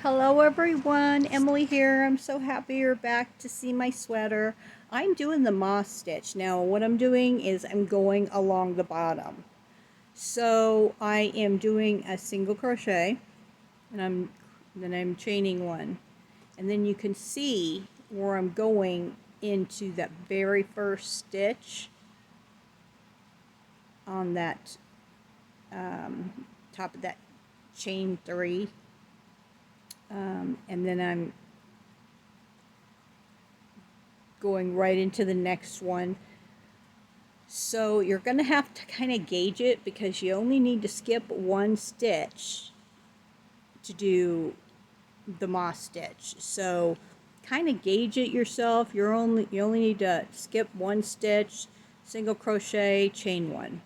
Hello everyone, Emily here. I'm so happy you're back to see my sweater. I'm doing the moss stitch. Now what I'm doing is I'm going along the bottom. So I am doing a single crochet and I'm chaining one. And then you can see where I'm going into that very first stitch on that top of that chain 3. And then I'm going right into the next one. So you're going to have to kind of gauge it because you only need to skip one stitch to do the moss stitch. So kind of gauge it yourself. You only need to skip one stitch, single crochet, chain one.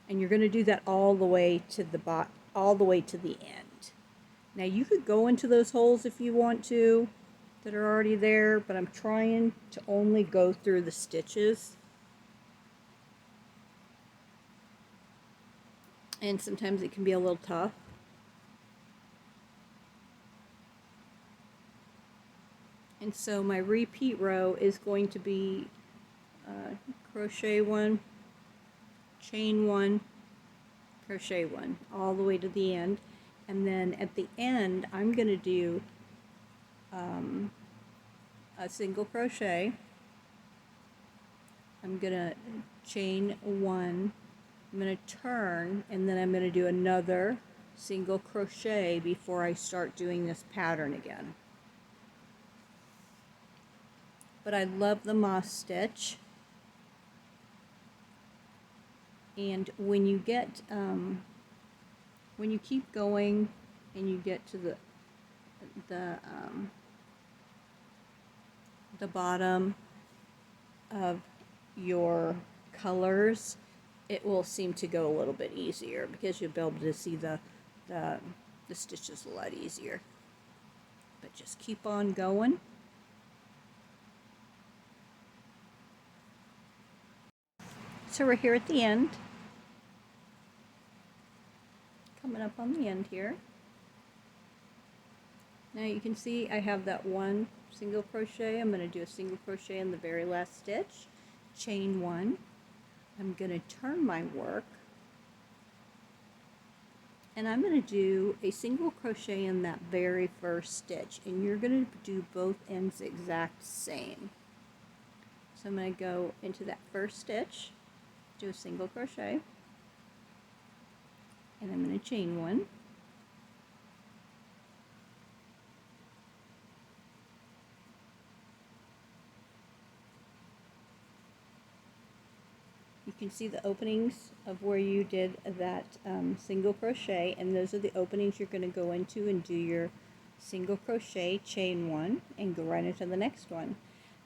And you're going to do that all the way to the end. Now you could go into those holes if you want to that are already there, but I'm trying to only go through the stitches. And sometimes it can be a little tough. And so my repeat row is going to be crochet 1, chain 1, crochet 1, all the way to the end. And then at the end, I'm going to do a single crochet. I'm going to chain 1. I'm going to turn, and then I'm going to do another single crochet before I start doing this pattern again. But I love the moss stitch. And when you get, when you keep going and you get to the bottom of your colors, it will seem to go a little bit easier because you'll be able to see the stitches a lot easier. But just keep on going. So we're here at the end. Coming up on the end here. Now you can see I have that one single crochet. I'm going to do a single crochet in the very last stitch, chain 1. I'm going to turn my work, and I'm going to do a single crochet in that very first stitch, and you're going to do both ends exact same. So I'm going to go into that first stitch, do a single crochet, and I'm going to chain 1. You can see the openings of where you did that single crochet, and those are the openings you're going to go into and do your single crochet, chain 1, and go right into the next one.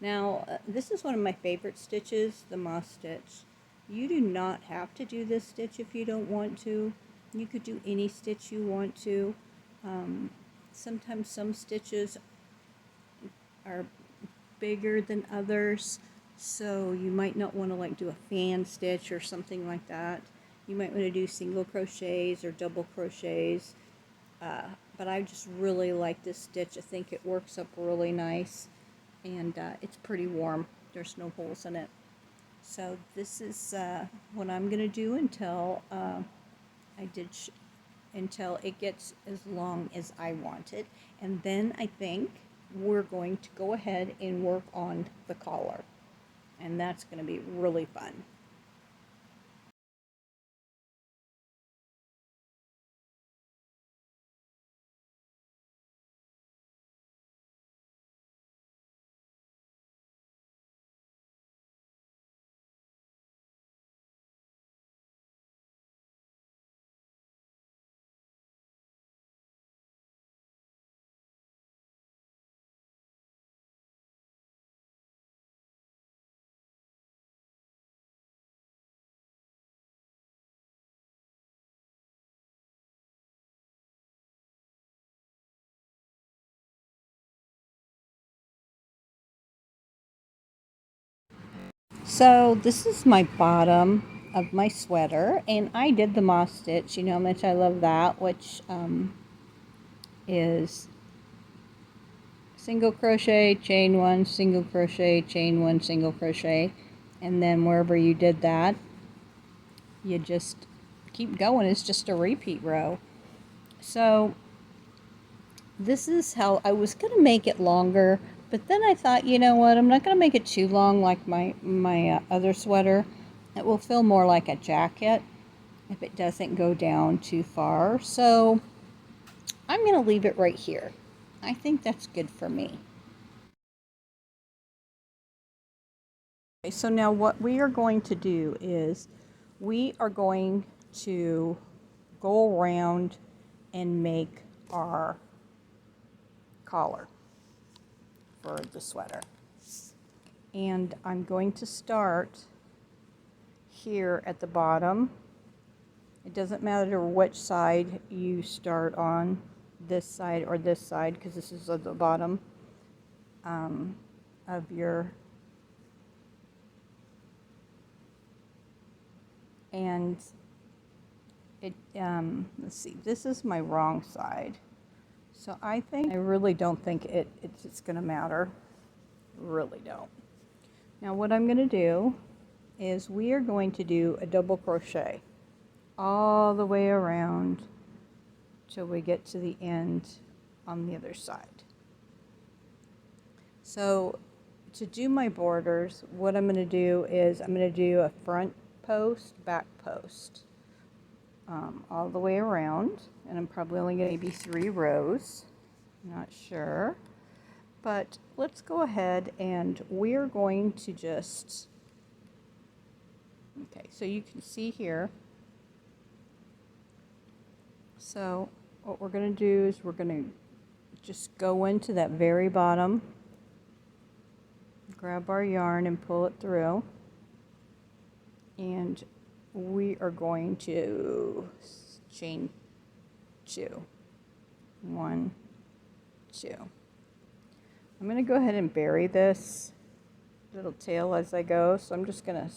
Now this is one of my favorite stitches, the moss stitch. You do not have to do this stitch if you don't want to. You could do any stitch you want to. Sometimes some stitches are bigger than others, so you might not want to like do a fan stitch or something like that. You might want to do single crochets or double crochets, but I just really like this stitch. I think it works up really nice, and it's pretty warm. There's no holes in it. So this is what I'm going to do until until it gets as long as I want it, and then I think we're going to go ahead and work on the collar, and that's going to be really fun. So this is my bottom of my sweater, and I did the moss stitch. You know how much I love that, which is single crochet, chain one, single crochet, chain one, single crochet, and then wherever you did that, you just keep going. It's just a repeat row. So this is how I was going to make it longer, but then I thought, you know what, I'm not going to make it too long like my other sweater. It will feel more like a jacket if it doesn't go down too far. So I'm going to leave it right here. I think that's good for me. Okay, so now what we are going to do is we are going to go around and make our collar for the sweater. And I'm going to start here at the bottom. It doesn't matter which side you start on, this side or this side, because this is at the bottom of your, and it, let's see, this is my wrong side. So I really don't think it's going to matter. Really don't. Now what I'm going to do is we are going to do a double crochet all the way around till we get to the end on the other side. So to do my borders, what I'm going to do is I'm going to do a front post, back post, all the way around, and I'm probably only going to maybe 3 rows, not sure, but let's go ahead and we're going to just, okay, so you can see here. So what we're going to do is we're going to just go into that very bottom, grab our yarn and pull it through, and we are going to chain 2, 1, 2. I'm going to go ahead and bury this little tail as I go, so I'm just going to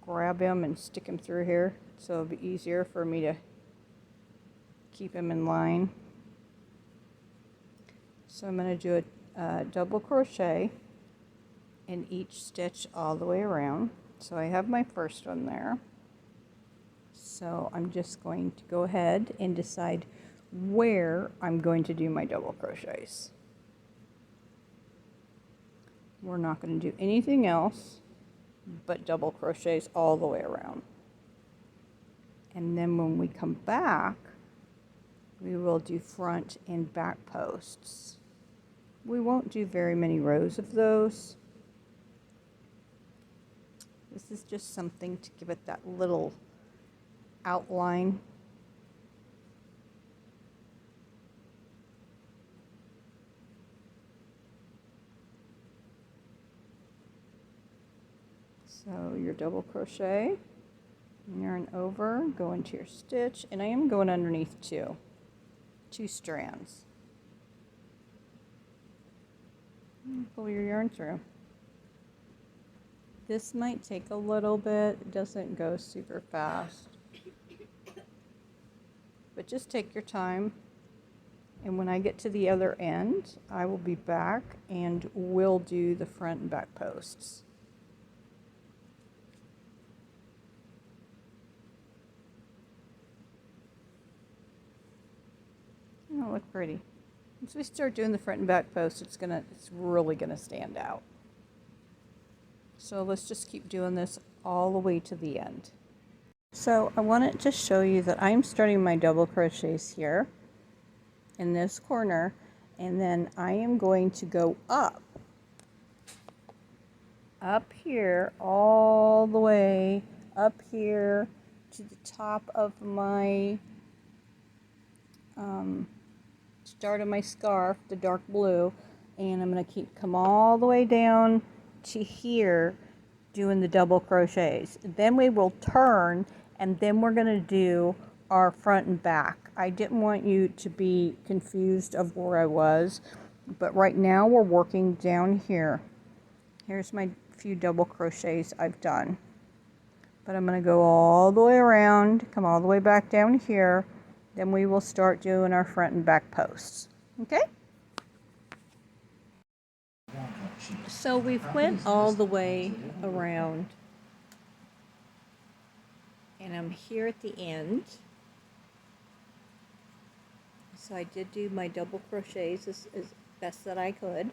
grab him and stick him through here so it'll be easier for me to keep him in line. So I'm going to do a double crochet in each stitch all the way around. So I have my first one there. So I'm just going to go ahead and decide where I'm going to do my double crochets. We're not going to do anything else but double crochets all the way around. And then when we come back, we will do front and back posts. We won't do very many rows of those. This is just something to give it that little outline. So your double crochet, yarn over, go into your stitch, and I am going underneath two strands. Pull your yarn through. This might take a little bit, it doesn't go super fast, but just take your time, and when I get to the other end I will be back and we'll do the front and back posts. Oh, look pretty. Once we start doing the front and back posts, it's really gonna stand out. So let's just keep doing this all the way to the end. So I wanted to show you that I'm starting my double crochets here in this corner, and then I am going to go up here, all the way up here to the top of my start of my scarf, the dark blue, and I'm going to come all the way down to here doing the double crochets. Then we will turn, and then we're going to do our front and back. I didn't want you to be confused of where I was, but right now we're working down here. Here's my few double crochets I've done, but I'm going to go all the way around, come all the way back down here. Then we will start doing our front and back posts. Okay? So we've went all the way around, and I'm here at the end. So I did do my double crochets as best that I could.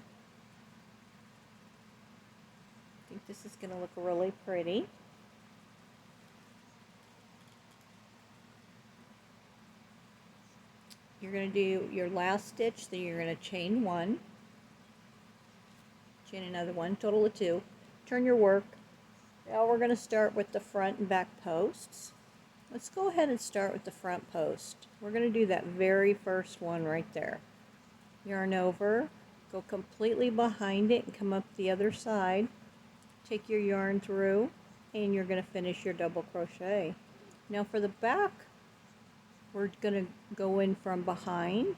I think this is going to look really pretty. You're going to do your last stitch, then you're going to chain one, chain another one, total of 2. Turn your work. Now we're going to start with the front and back posts. Let's go ahead and start with the front post. We're going to do that very first one right there. Yarn over, go completely behind it and come up the other side. Take your yarn through and you're going to finish your double crochet. Now for the back, we're going to go in from behind.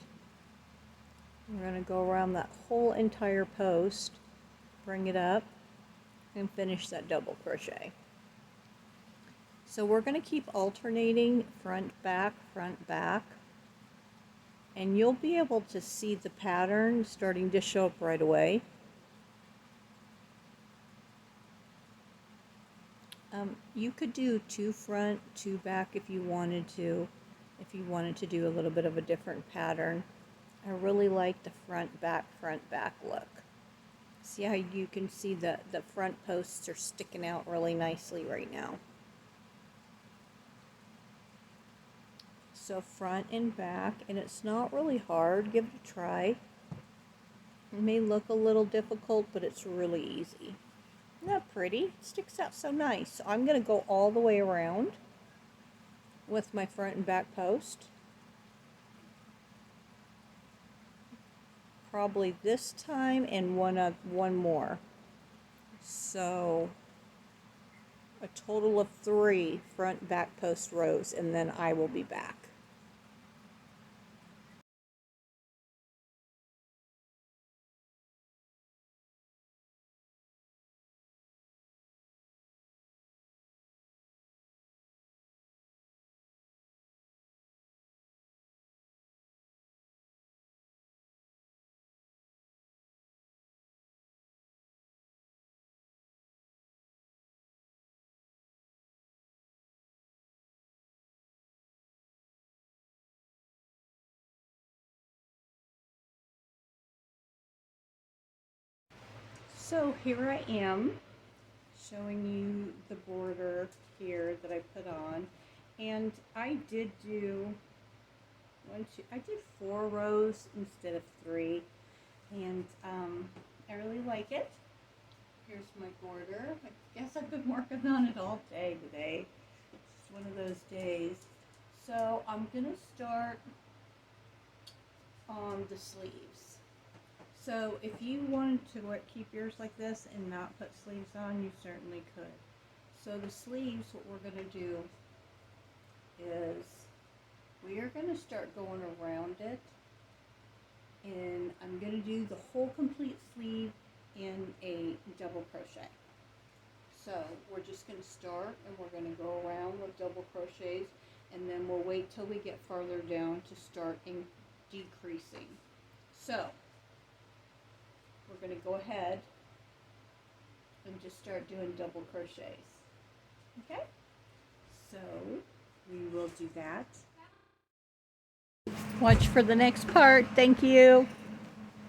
We're going to go around that whole entire post, bring it up, and finish that double crochet. So we're going to keep alternating front, back, and you'll be able to see the pattern starting to show up right away. You could do 2 front, 2 back if you wanted to do a little bit of a different pattern. I really like the front, back look. See how you can see the front posts are sticking out really nicely right now. So front and back, and it's not really hard. Give it a try. It may look a little difficult, but it's really easy. Isn't that pretty? It sticks out so nice. So I'm going to go all the way around with my front and back post. Probably this time and one more. So a total of 3 front back post rows, and then I will be back. So here I am showing you the border here that I put on, and I did do 4 rows instead of 3, and I really like it. Here's my border. I guess I've been working on it all day today. It's one of those days. So I'm gonna start on the sleeves. So if you wanted to keep yours like this and not put sleeves on, you certainly could. So the sleeves, what we're going to do is we are going to start going around it, and I'm going to do the whole complete sleeve in a double crochet. So we're just going to start and we're going to go around with double crochets, and then we'll wait till we get farther down to start decreasing. So we're going to go ahead and just start doing double crochets. Okay? So we will do that. Watch for the next part. Thank you.